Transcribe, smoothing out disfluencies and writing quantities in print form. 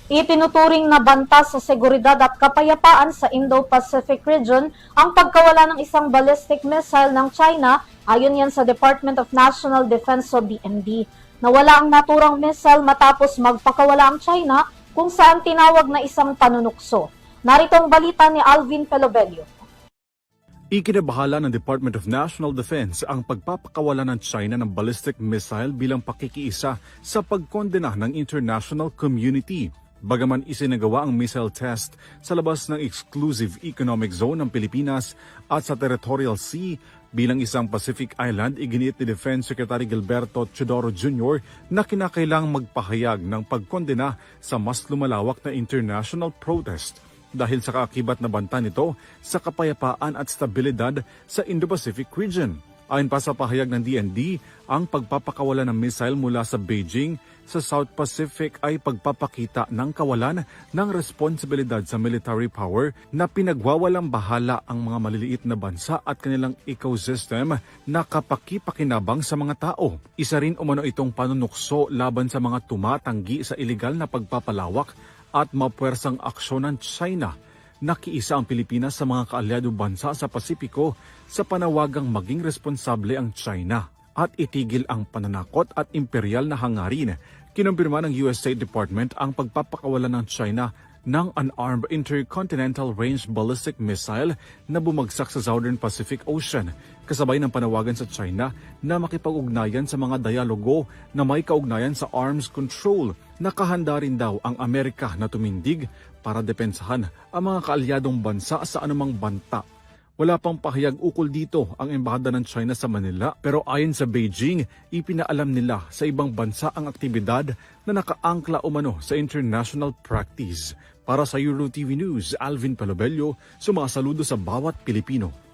Itinuturing na banta sa seguridad at kapayapaan sa Indo-Pacific region ang pagkawala ng isang ballistic missile ng China ayon yan sa Department of National Defense o DND. Nawala ang naturang missile matapos magpakawala ang China kung saan tinawag na isang panunukso. Narito ang balita ni Alvin Pelobelio. Ikinabahala ng Department of National Defense ang pagpapakawala ng China ng ballistic missile bilang pakikiisa sa pagkondena ng international community. Bagaman isinagawa ang missile test sa labas ng exclusive economic zone ng Pilipinas at sa territorial sea bilang isang Pacific island, iginiit ni Defense Secretary Gilberto Teodoro Jr. na kinakailangang magpahayag ng pagkondena sa mas lumalawak na international protest dahil sa kaakibat na banta nito sa kapayapaan at stabilidad sa Indo-Pacific region. Ayon pa sa pahayag ng DND, ang pagpapakawala ng missile mula sa Beijing sa South Pacific ay pagpapakita ng kawalan ng responsibilidad sa military power na pinagwawalang bahala ang mga maliliit na bansa at kanilang ecosystem na kapakipakinabang sa mga tao. Isa rin umano itong panunukso laban sa mga tumatanggi sa ilegal na pagpapalawak at mapuwersang aksyon ng China. Nakiisa ang Pilipinas sa mga kaalyadong bansa sa Pasipiko sa panawagang maging responsable ang China at itigil ang pananakot at imperial na hangarin. Kinumpirma ng US State Department ang pagpapakawala ng China ng unarmed intercontinental range ballistic missile na bumagsak sa Southern Pacific Ocean, kasabay ng panawagan sa China na makipag-ugnayan sa mga dialogo na may kaugnayan sa arms control. Nakahanda rin daw ang Amerika na tumindig para depensahan ang mga kaalyadong bansa sa anumang banta. Wala pang pahayag ukol dito ang embahada ng China sa Manila, pero ayon sa Beijing, ipinaalam nila sa ibang bansa ang aktibidad na nakaangkla umano sa international practice. Para sa EuroTV News, Alvin Pelobelio, sumasaludo sa bawat Pilipino.